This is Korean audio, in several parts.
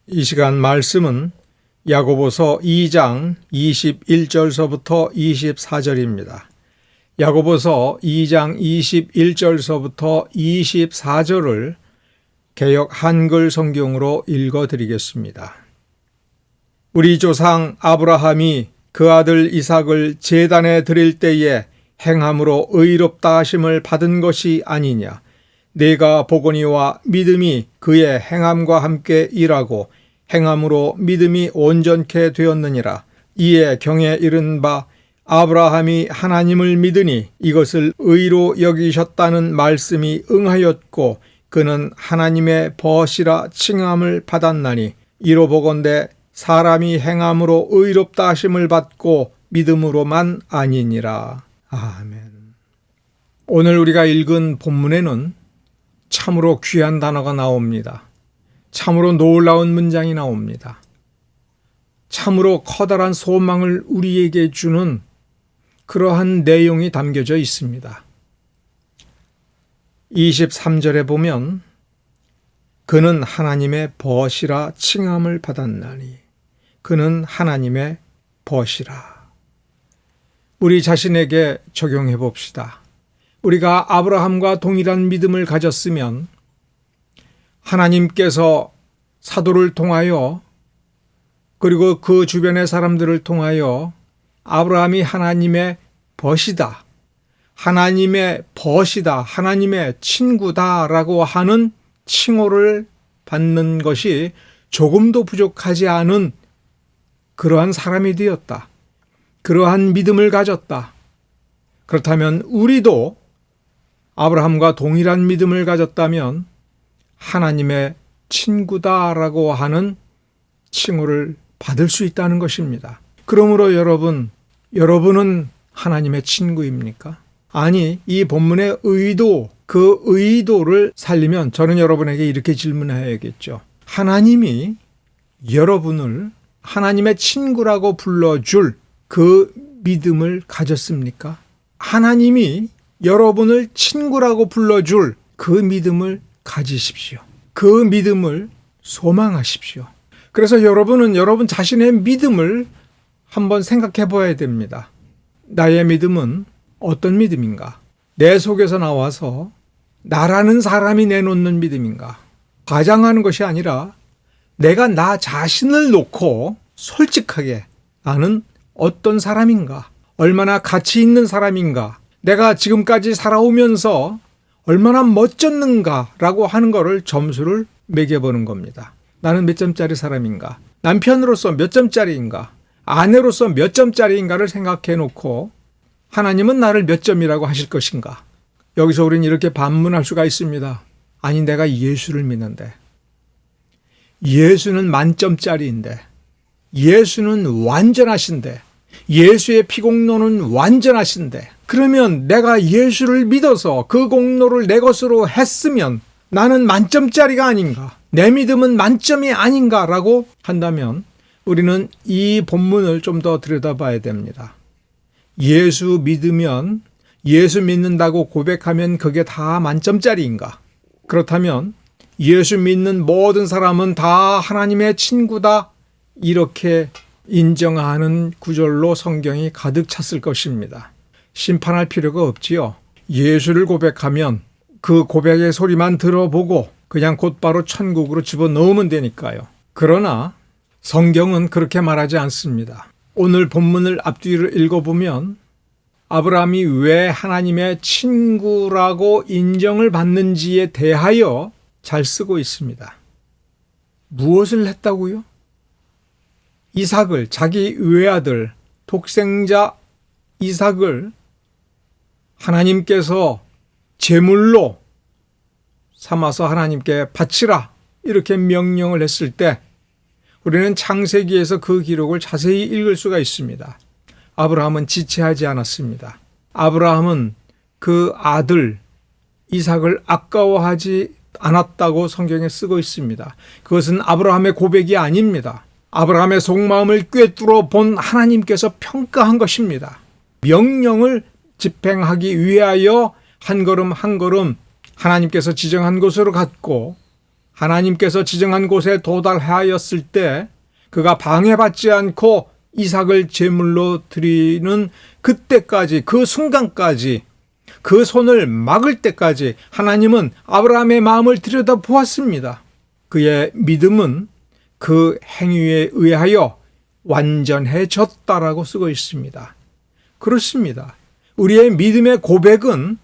이 시간 말씀은 야고보서 2장 21절서부터 24절입니다. 야고보서 2장 21절서부터 24절을 개역 한글 성경으로 읽어드리겠습니다. 우리 조상 아브라함이 그 아들 이삭을 제단에 드릴 때에 행함으로 의롭다 하심을 받은 것이 아니냐. 내가 보거니와 믿음이 그의 행함과 함께 일하고 행함으로 믿음이 온전케 되었느니라. 이에 경에 이른 바 아브라함이 하나님을 믿으니 이것을 의로 여기셨다는 말씀이 응하였고 그는 하나님의 벗이라 칭함을 받았나니 이로 보건대 사람이 행함으로 의롭다 하심을 받고 믿음으로만 아니니라. 아멘. 오늘 우리가 읽은 본문에는 참으로 귀한 단어가 나옵니다. 참으로 놀라운 문장이 나옵니다. 참으로 커다란 소망을 우리에게 주는 그러한 내용이 담겨져 있습니다. 23절에 보면 그는 하나님의 벗이라 칭함을 받았나니 그는 하나님의 벗이라. 우리 자신에게 적용해 봅시다. 우리가 아브라함과 동일한 믿음을 가졌으면 하나님께서 사도를 통하여 그리고 그 주변의 사람들을 통하여 아브라함이 하나님의 벗이다, 하나님의 벗이다, 하나님의 친구다라고 하는 칭호를 받는 것이 조금도 부족하지 않은 그러한 사람이 되었다. 그러한 믿음을 가졌다. 그렇다면 우리도 아브라함과 동일한 믿음을 가졌다면 하나님의 친구다라고 하는 칭호를 받을 수 있다는 것입니다. 그러므로 여러분은 하나님의 친구입니까? 아니, 이 본문의 의도, 그 의도를 살리면 저는 여러분에게 이렇게 질문해야겠죠. 하나님이 여러분을 하나님의 친구라고 불러줄 그 믿음을 가졌습니까? 하나님이 여러분을 친구라고 불러줄 그 믿음을 가지십시오. 그 믿음을 소망하십시오. 그래서 여러분은 여러분 자신의 믿음을 한번 생각해 봐야 됩니다. 나의 믿음은 어떤 믿음인가? 내 속에서 나와서 나라는 사람이 내놓는 믿음인가? 과장하는 것이 아니라 내가 나 자신을 놓고 솔직하게 나는 어떤 사람인가? 얼마나 가치 있는 사람인가? 내가 지금까지 살아오면서 얼마나 멋졌는가라고 하는 것을 점수를 매겨보는 겁니다. 나는 몇 점짜리 사람인가? 남편으로서 몇 점짜리인가? 아내로서 몇 점짜리인가를 생각해 놓고 하나님은 나를 몇 점이라고 하실 것인가? 여기서 우리는 이렇게 반문할 수가 있습니다. 아니, 내가 예수를 믿는데 예수는 만점짜리인데 예수는 완전하신데 예수의 피공로는 완전하신데 그러면 내가 예수를 믿어서 그 공로를 내 것으로 했으면 나는 만점짜리가 아닌가? 내 믿음은 만점이 아닌가라고 한다면 우리는 이 본문을 좀 더 들여다봐야 됩니다. 예수 믿으면 예수 믿는다고 고백하면 그게 다 만점짜리인가? 그렇다면 예수 믿는 모든 사람은 다 하나님의 친구다 이렇게 인정하는 구절로 성경이 가득 찼을 것입니다. 심판할 필요가 없지요. 예수를 고백하면 그 고백의 소리만 들어보고 그냥 곧바로 천국으로 집어넣으면 되니까요. 그러나 성경은 그렇게 말하지 않습니다. 오늘 본문을 앞뒤를 읽어보면 아브라함이 왜 하나님의 친구라고 인정을 받는지에 대하여 잘 쓰고 있습니다. 무엇을 했다고요? 이삭을, 자기 외아들, 독생자 이삭을 하나님께서 제물로 삼아서 하나님께 바치라 이렇게 명령을 했을 때 우리는 창세기에서 그 기록을 자세히 읽을 수가 있습니다. 아브라함은 지체하지 않았습니다. 아브라함은 그 아들 이삭을 아까워하지 않았다고 성경에 쓰고 있습니다. 그것은 아브라함의 고백이 아닙니다. 아브라함의 속마음을 꿰뚫어 본 하나님께서 평가한 것입니다. 명령을 집행하기 위하여 한 걸음 한 걸음 하나님께서 지정한 곳으로 갔고 하나님께서 지정한 곳에 도달하였을 때 그가 방해받지 않고 이삭을 제물로 드리는 그때까지, 그 순간까지, 그 손을 막을 때까지 하나님은 아브라함의 마음을 들여다보았습니다. 그의 믿음은 그 행위에 의하여 완전해졌다라고 쓰고 있습니다. 그렇습니다. 우리의 믿음의 고백은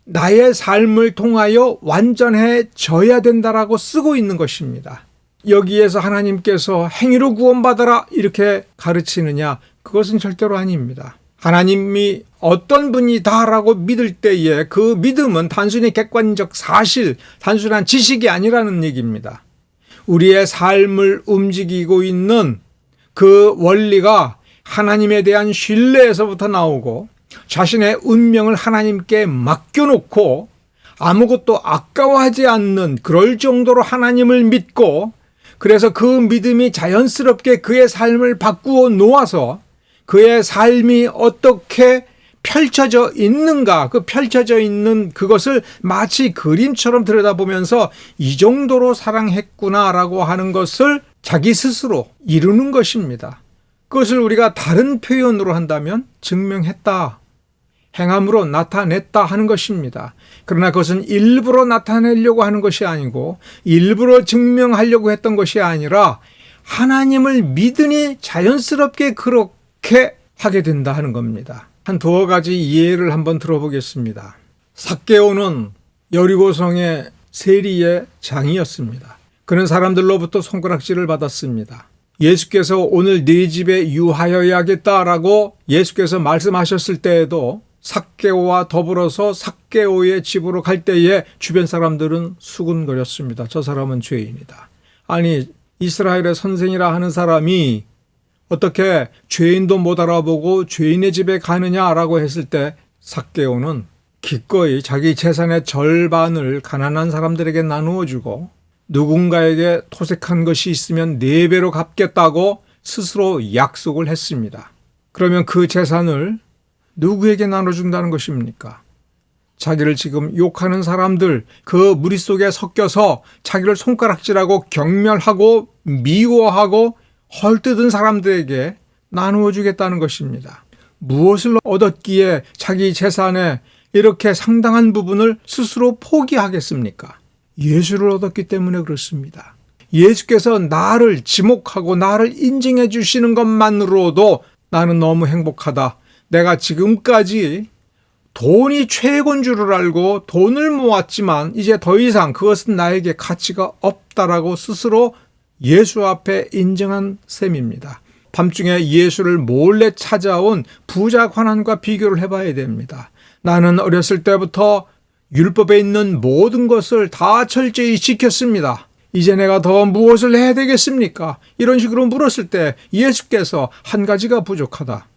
나의 삶을 통하여 완전해져야 된다라고 쓰고 있는 것입니다. 여기에서 하나님께서 행위로 구원받아라 이렇게 가르치느냐? 그것은 절대로 아닙니다. 하나님이 어떤 분이다라고 믿을 때에 그 믿음은 단순히 객관적 사실, 단순한 지식이 아니라는 얘기입니다. 우리의 삶을 움직이고 있는 그 원리가 하나님에 대한 신뢰에서부터 나오고 자신의 운명을 하나님께 맡겨놓고 아무것도 아까워하지 않는 그럴 정도로 하나님을 믿고 그래서 그 믿음이 자연스럽게 그의 삶을 바꾸어 놓아서 그의 삶이 어떻게 펼쳐져 있는가, 그 펼쳐져 있는 그것을 마치 그림처럼 들여다보면서 이 정도로 사랑했구나라고 하는 것을 자기 스스로 이루는 것입니다. 그것을 우리가 다른 표현으로 한다면 증명했다, 행함으로 나타냈다 하는 것입니다. 그러나 그것은 일부러 나타내려고 하는 것이 아니고 일부러 증명하려고 했던 것이 아니라 하나님을 믿으니 자연스럽게 그렇게 하게 된다 하는 겁니다. 한 두어 가지 예를 한번 들어보겠습니다. 삭개오는 여리고성의 세리의 장이었습니다. 그는 사람들로부터 손가락질을 받았습니다. 예수께서 오늘 네 집에 유하여야겠다라고 예수께서 말씀하셨을 때에도 삭개오와 더불어서 삭개오의 집으로 갈 때에 주변 사람들은 수군거렸습니다. 저 사람은 죄인이다. 아니, 이스라엘의 선생이라 하는 사람이 어떻게 죄인도 못 알아보고 죄인의 집에 가느냐라고 했을 때 삭개오는 기꺼이 자기 재산의 절반을 가난한 사람들에게 나누어 주고 누군가에게 토색한 것이 있으면 4배로 갚겠다고 스스로 약속을 했습니다. 그러면 그 재산을 누구에게 나눠준다는 것입니까? 자기를 지금 욕하는 사람들, 그 무리 속에 섞여서 자기를 손가락질하고 경멸하고 미워하고 헐뜯은 사람들에게 나누어 주겠다는 것입니다. 무엇을 얻었기에 자기 재산의 이렇게 상당한 부분을 스스로 포기하겠습니까? 예수를 얻었기 때문에 그렇습니다. 예수께서 나를 지목하고 나를 인정해 주시는 것만으로도 나는 너무 행복하다. 내가 지금까지 돈이 최고인 줄을 알고 돈을 모았지만 이제 더 이상 그것은 나에게 가치가 없다라고 스스로 예수 앞에 인정한 셈입니다. 밤중에 예수를 몰래 찾아온 부자 관원과 비교를 해봐야 됩니다. 나는 어렸을 때부터 율법에 있는 모든 것을 다 철저히 지켰습니다. 이제 내가 더 무엇을 해야 되겠습니까? 이런 식으로 물었을 때 예수께서 한 가지가 부족하다.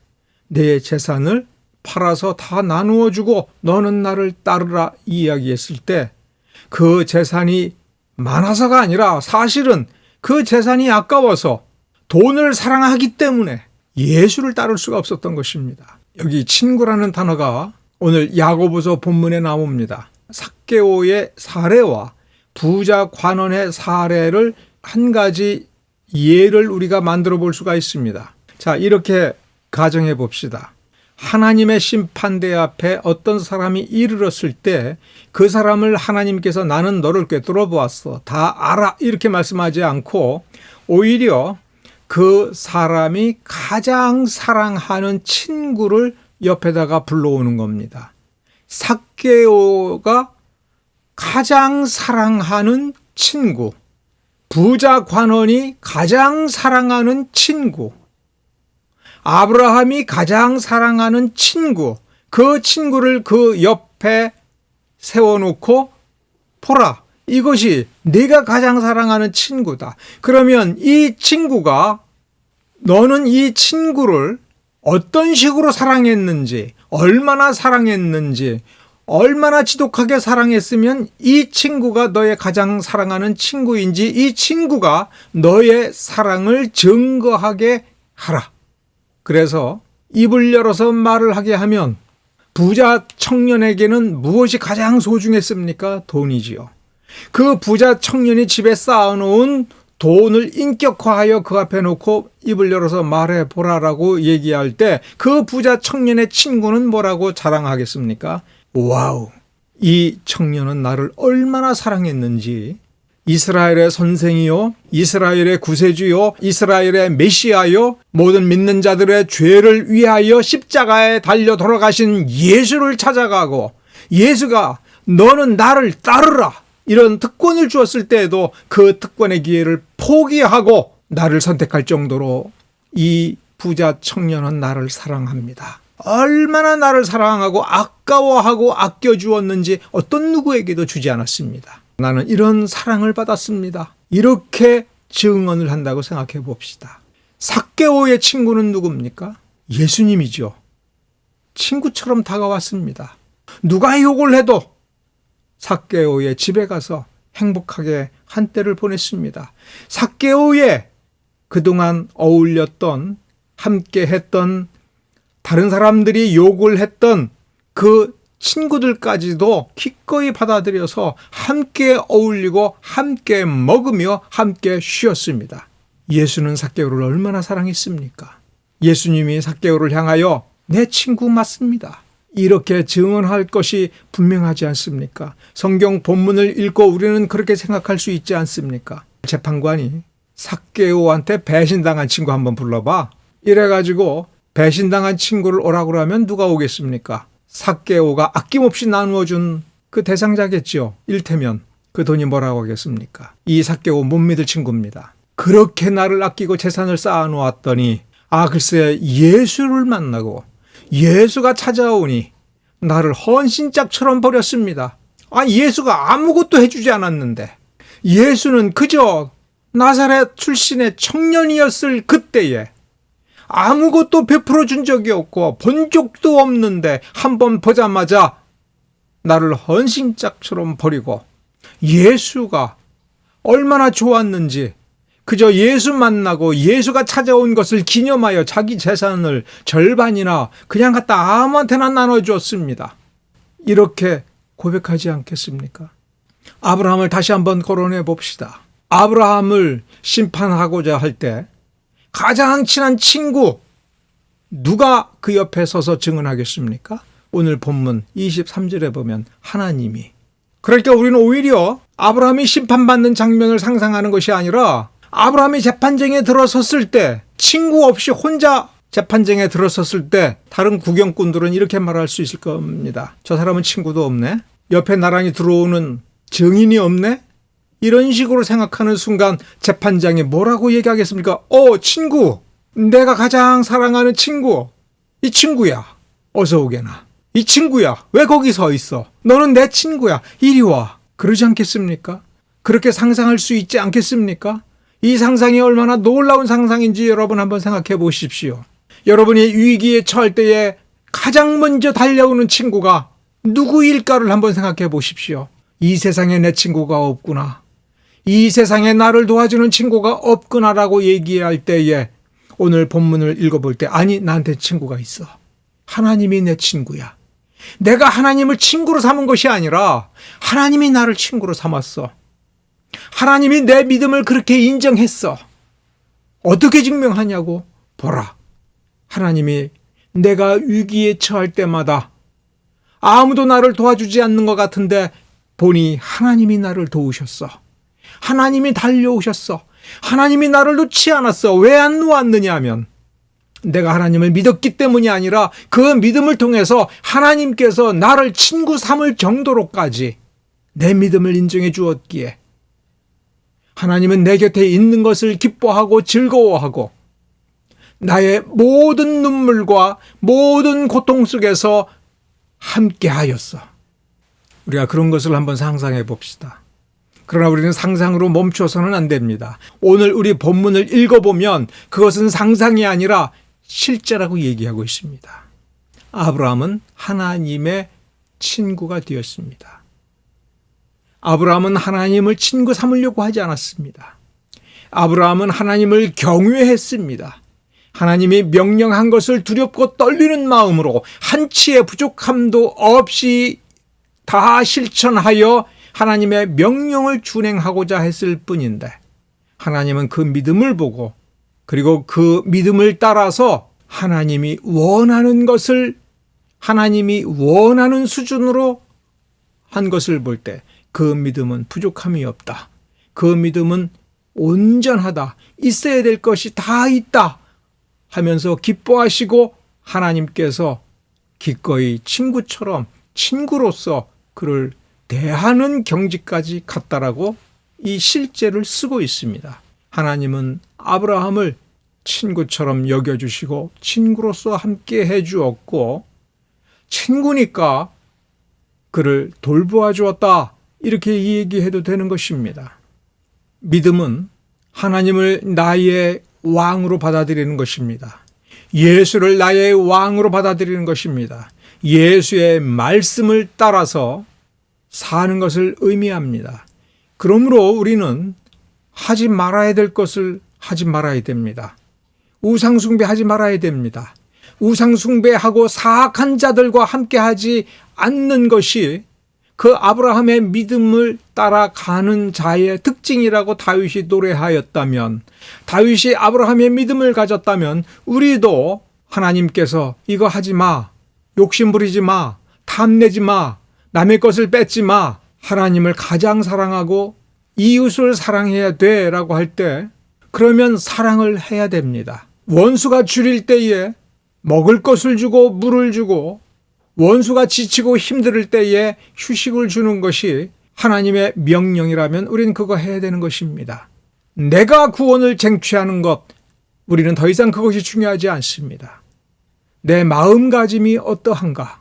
내 재산을 팔아서 다 나누어 주고 너는 나를 따르라 이야기했을 때 그 재산이 많아서가 아니라 사실은 그 재산이 아까워서 돈을 사랑하기 때문에 예수를 따를 수가 없었던 것입니다. 여기 친구라는 단어가 오늘 야고보서 본문에 나옵니다. 삭개오의 사례와 부자 관원의 사례를 한 가지 예를 우리가 만들어 볼 수가 있습니다. 자, 이렇게 가정해 봅시다. 하나님의 심판대 앞에 어떤 사람이 이르렀을 때 그 사람을 하나님께서 나는 너를 꿰뚫어 보았어. 다 알아. 이렇게 말씀하지 않고 오히려 그 사람이 가장 사랑하는 친구를 옆에다가 불러오는 겁니다. 삭개오가 가장 사랑하는 친구, 부자 관원이 가장 사랑하는 친구, 아브라함이 가장 사랑하는 친구, 그 친구를 그 옆에 세워놓고 보라, 이것이 네가 가장 사랑하는 친구다. 그러면 이 친구가 너는 이 친구를 어떤 식으로 사랑했는지, 얼마나 사랑했는지, 얼마나 지독하게 사랑했으면 이 친구가 너의 가장 사랑하는 친구인지 이 친구가 너의 사랑을 증거하게 하라. 그래서 입을 열어서 말을 하게 하면 부자 청년에게는 무엇이 가장 소중했습니까? 돈이지요. 그 부자 청년이 집에 쌓아놓은 돈을 인격화하여 그 앞에 놓고 입을 열어서 말해보라라고 얘기할 때 그 부자 청년의 친구는 뭐라고 자랑하겠습니까? 와우, 이 청년은 나를 얼마나 사랑했는지, 이스라엘의 선생이요, 이스라엘의 구세주요, 이스라엘의 메시아요, 모든 믿는 자들의 죄를 위하여 십자가에 달려 돌아가신 예수를 찾아가고, 예수가 너는 나를 따르라 이런 특권을 주었을 때에도 그 특권의 기회를 포기하고 나를 선택할 정도로 이 부자 청년은 나를 사랑합니다. 얼마나 나를 사랑하고 아까워하고 아껴주었는지 어떤 누구에게도 주지 않았습니다. 나는 이런 사랑을 받았습니다. 이렇게 증언을 한다고 생각해 봅시다. 삭개오의 친구는 누굽니까? 예수님이죠. 친구처럼 다가왔습니다. 누가 욕을 해도 삭개오의 집에 가서 행복하게 한때를 보냈습니다. 삭개오의 그동안 어울렸던, 함께 했던, 다른 사람들이 욕을 했던 그 친구들까지도 기꺼이 받아들여서 함께 어울리고 함께 먹으며 함께 쉬었습니다. 예수는 삭개오를 얼마나 사랑했습니까? 예수님이 삭개오를 향하여 내 친구 맞습니다, 이렇게 증언할 것이 분명하지 않습니까? 성경 본문을 읽고 우리는 그렇게 생각할 수 있지 않습니까? 재판관이 삭개오한테 배신당한 친구 한번 불러봐, 이래가지고 배신당한 친구를 오라고 하면 누가 오겠습니까? 삭개오가 아낌없이 나누어준 그 대상자겠죠. 일테면 그 돈이 뭐라고 하겠습니까? 이 삭개오 못 믿을 친구입니다. 그렇게 나를 아끼고 재산을 쌓아놓았더니 글쎄 예수를 만나고 예수가 찾아오니 나를 헌신짝처럼 버렸습니다. 예수가 아무것도 해주지 않았는데, 예수는 그저 나사렛 출신의 청년이었을 그때에 아무것도 베풀어 준 적이 없고 본 적도 없는데 한번 보자마자 나를 헌신짝처럼 버리고, 예수가 얼마나 좋았는지 그저 예수 만나고 예수가 찾아온 것을 기념하여 자기 재산을 절반이나 그냥 갖다 아무한테나 나눠주었습니다. 이렇게 고백하지 않겠습니까? 아브라함을 다시 한번 거론해 봅시다. 아브라함을 심판하고자 할 때 가장 친한 친구 누가 그 옆에 서서 증언하겠습니까? 오늘 본문 23절에 보면 하나님이. 그러니까 우리는 오히려 아브라함이 심판받는 장면을 상상하는 것이 아니라 아브라함이 재판정에 들어섰을 때, 친구 없이 혼자 재판정에 들어섰을 때 다른 구경꾼들은 이렇게 말할 수 있을 겁니다. 저 사람은 친구도 없네, 옆에 나란히 들어오는 증인이 없네, 이런 식으로 생각하는 순간 재판장이 뭐라고 얘기하겠습니까? 친구, 내가 가장 사랑하는 친구, 이 친구야, 어서 오게나. 이 친구야, 왜 거기 서 있어? 너는 내 친구야, 이리 와. 그러지 않겠습니까? 그렇게 상상할 수 있지 않겠습니까? 이 상상이 얼마나 놀라운 상상인지 여러분 한번 생각해 보십시오. 여러분이 위기에 처할 때에 가장 먼저 달려오는 친구가 누구일까를 한번 생각해 보십시오. 이 세상에 내 친구가 없구나, 이 세상에 나를 도와주는 친구가 없구나라고 얘기할 때에 오늘 본문을 읽어볼 때 나한테 친구가 있어. 하나님이 내 친구야. 내가 하나님을 친구로 삼은 것이 아니라 하나님이 나를 친구로 삼았어. 하나님이 내 믿음을 그렇게 인정했어. 어떻게 증명하냐고? 보라, 하나님이 내가 위기에 처할 때마다 아무도 나를 도와주지 않는 것 같은데 보니 하나님이 나를 도우셨어. 하나님이 달려오셨어. 하나님이 나를 놓지 않았어. 왜 안 놓았느냐 하면 내가 하나님을 믿었기 때문이 아니라 그 믿음을 통해서 하나님께서 나를 친구 삼을 정도로까지 내 믿음을 인정해 주었기에 하나님은 내 곁에 있는 것을 기뻐하고 즐거워하고 나의 모든 눈물과 모든 고통 속에서 함께 하였어. 우리가 그런 것을 한번 상상해 봅시다. 그러나 우리는 상상으로 멈춰서는 안 됩니다. 오늘 우리 본문을 읽어보면 그것은 상상이 아니라 실제라고 얘기하고 있습니다. 아브라함은 하나님의 친구가 되었습니다. 아브라함은 하나님을 친구 삼으려고 하지 않았습니다. 아브라함은 하나님을 경외했습니다. 하나님이 명령한 것을 두렵고 떨리는 마음으로 한치의 부족함도 없이 다 실천하여 하나님의 명령을 준행하고자 했을 뿐인데 하나님은 그 믿음을 보고 그리고 그 믿음을 따라서 하나님이 원하는 것을 하나님이 원하는 수준으로 한 것을 볼 때 그 믿음은 부족함이 없다. 그 믿음은 온전하다. 있어야 될 것이 다 있다 하면서 기뻐하시고 하나님께서 기꺼이 친구처럼 친구로서 그를 대하는 경지까지 갔다라고 이 실제를 쓰고 있습니다. 하나님은 아브라함을 친구처럼 여겨주시고 친구로서 함께 해주었고 친구니까 그를 돌보아 주었다. 이렇게 얘기해도 되는 것입니다. 믿음은 하나님을 나의 왕으로 받아들이는 것입니다. 예수를 나의 왕으로 받아들이는 것입니다. 예수의 말씀을 따라서 사는 것을 의미합니다. 그러므로 우리는 하지 말아야 될 것을 하지 말아야 됩니다. 우상숭배하지 말아야 됩니다. 우상숭배하고 사악한 자들과 함께하지 않는 것이 그 아브라함의 믿음을 따라가는 자의 특징이라고 다윗이 노래하였다면, 다윗이 아브라함의 믿음을 가졌다면 우리도 하나님께서 이거 하지 마, 욕심 부리지 마, 탐내지 마, 남의 것을 뺏지 마, 하나님을 가장 사랑하고 이웃을 사랑해야 돼 라고 할 때 그러면 사랑을 해야 됩니다. 원수가 줄일 때에 먹을 것을 주고 물을 주고 원수가 지치고 힘들 때에 휴식을 주는 것이 하나님의 명령이라면 우리는 그거 해야 되는 것입니다. 내가 구원을 쟁취하는 것, 우리는 더 이상 그것이 중요하지 않습니다. 내 마음가짐이 어떠한가?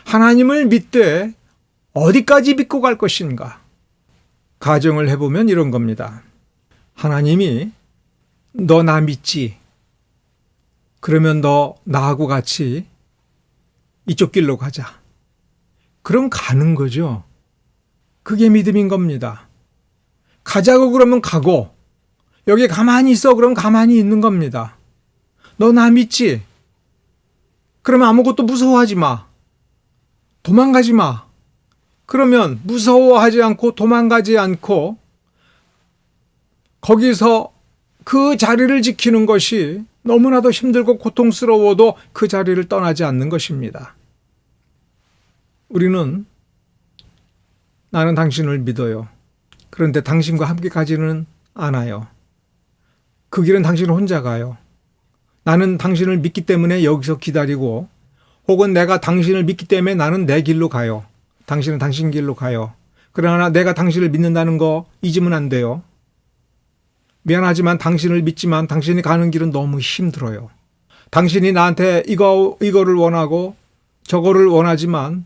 하나님을 믿되 어디까지 믿고 갈 것인가? 가정을 해보면 이런 겁니다. 하나님이 너 나 믿지? 그러면 너 나하고 같이 이쪽 길로 가자. 그럼 가는 거죠. 그게 믿음인 겁니다. 가자고 그러면 가고 여기 가만히 있어 그러면 가만히 있는 겁니다. 너 나 믿지? 그러면 아무것도 무서워하지 마. 도망가지 마. 그러면 무서워하지 않고 도망가지 않고 거기서 그 자리를 지키는 것이 너무나도 힘들고 고통스러워도 그 자리를 떠나지 않는 것입니다. 우리는 나는 당신을 믿어요. 그런데 당신과 함께 가지는 않아요. 그 길은 당신 혼자 가요. 나는 당신을 믿기 때문에 여기서 기다리고 혹은 내가 당신을 믿기 때문에 나는 내 길로 가요. 당신은 당신 길로 가요. 그러나 내가 당신을 믿는다는 거 잊으면 안 돼요. 미안하지만 당신을 믿지만 당신이 가는 길은 너무 힘들어요. 당신이 나한테 이거를 원하고 저거를 원하지만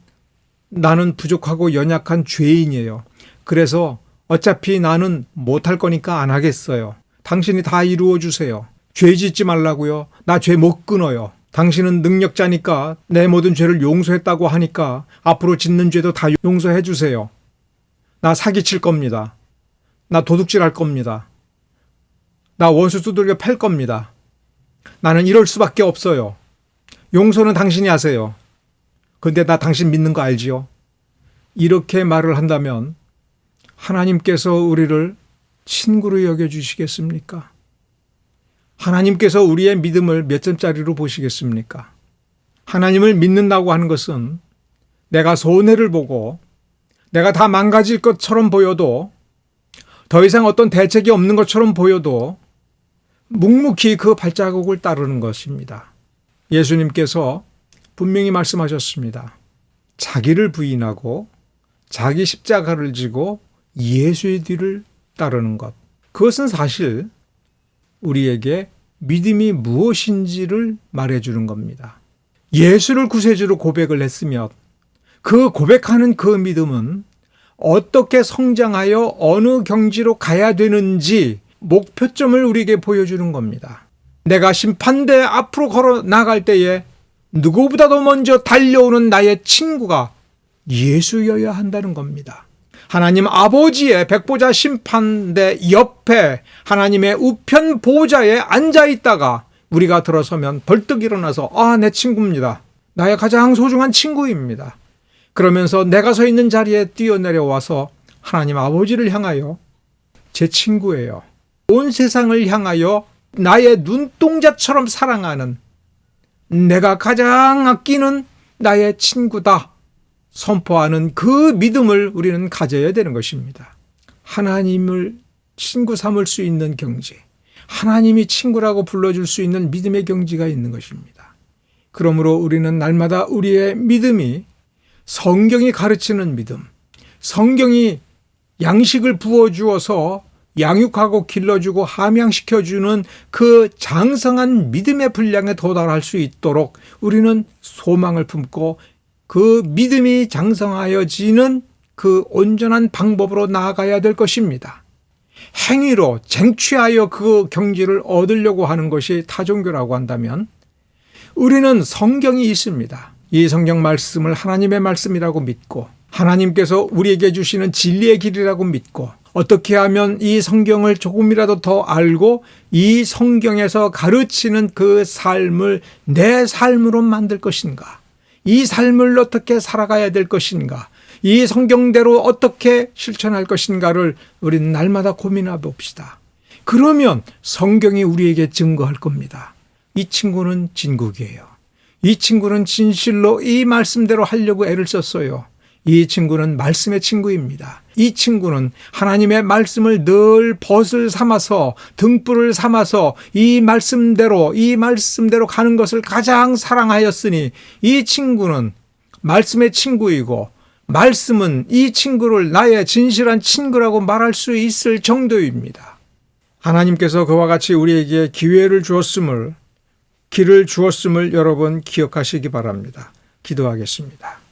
나는 부족하고 연약한 죄인이에요. 그래서 어차피 나는 못할 거니까 안 하겠어요. 당신이 다 이루어 주세요. 죄 짓지 말라고요. 나 죄 못 끊어요. 당신은 능력자니까 내 모든 죄를 용서했다고 하니까 앞으로 짓는 죄도 다 용서해 주세요. 나 사기칠 겁니다. 나 도둑질 할 겁니다. 나 원수 두들겨 팰 겁니다. 나는 이럴 수밖에 없어요. 용서는 당신이 하세요. 근데 나 당신 믿는 거 알지요? 이렇게 말을 한다면 하나님께서 우리를 친구로 여겨주시겠습니까? 하나님께서 우리의 믿음을 몇 점짜리로 보시겠습니까? 하나님을 믿는다고 하는 것은 내가 손해를 보고 내가 다 망가질 것처럼 보여도 더 이상 어떤 대책이 없는 것처럼 보여도 묵묵히 그 발자국을 따르는 것입니다. 예수님께서 분명히 말씀하셨습니다. 자기를 부인하고 자기 십자가를 지고 예수의 뒤를 따르는 것. 그것은 사실 우리에게 믿음이 무엇인지를 말해주는 겁니다. 예수를 구세주로 고백을 했으며 그 고백하는 그 믿음은 어떻게 성장하여 어느 경지로 가야 되는지 목표점을 우리에게 보여주는 겁니다. 내가 심판대 앞으로 걸어 나갈 때에 누구보다도 먼저 달려오는 나의 친구가 예수여야 한다는 겁니다. 하나님 아버지의 백보자 심판대 옆에 하나님의 우편 보좌에 앉아 있다가 우리가 들어서면 벌떡 일어나서 내 친구입니다. 나의 가장 소중한 친구입니다. 그러면서 내가 서 있는 자리에 뛰어내려와서 하나님 아버지를 향하여 제 친구예요. 온 세상을 향하여 나의 눈동자처럼 사랑하는, 내가 가장 아끼는 나의 친구다 선포하는 그 믿음을 우리는 가져야 되는 것입니다. 하나님을 친구 삼을 수 있는 경지, 하나님이 친구라고 불러줄 수 있는 믿음의 경지가 있는 것입니다. 그러므로 우리는 날마다 우리의 믿음이 성경이 가르치는 믿음, 성경이 양식을 부어주어서 양육하고 길러주고 함양시켜주는 그 장성한 믿음의 분량에 도달할 수 있도록 우리는 소망을 품고 그 믿음이 장성하여지는 그 온전한 방법으로 나아가야 될 것입니다. 행위로 쟁취하여 그 경지를 얻으려고 하는 것이 타종교라고 한다면 우리는 성경이 있습니다. 이 성경 말씀을 하나님의 말씀이라고 믿고 하나님께서 우리에게 주시는 진리의 길이라고 믿고 어떻게 하면 이 성경을 조금이라도 더 알고 이 성경에서 가르치는 그 삶을 내 삶으로 만들 것인가, 이 삶을 어떻게 살아가야 될 것인가, 이 성경대로 어떻게 실천할 것인가를 우리는 날마다 고민해 봅시다. 그러면 성경이 우리에게 증거할 겁니다. 이 친구는 진국이에요. 이 친구는 진실로 이 말씀대로 하려고 애를 썼어요. 이 친구는 말씀의 친구입니다. 이 친구는 하나님의 말씀을 늘 벗을 삼아서 등불을 삼아서 이 말씀대로 가는 것을 가장 사랑하였으니 이 친구는 말씀의 친구이고 말씀은 이 친구를 나의 진실한 친구라고 말할 수 있을 정도입니다. 하나님께서 그와 같이 우리에게 기회를 주었음을, 길을 주었음을 여러분 기억하시기 바랍니다. 기도하겠습니다.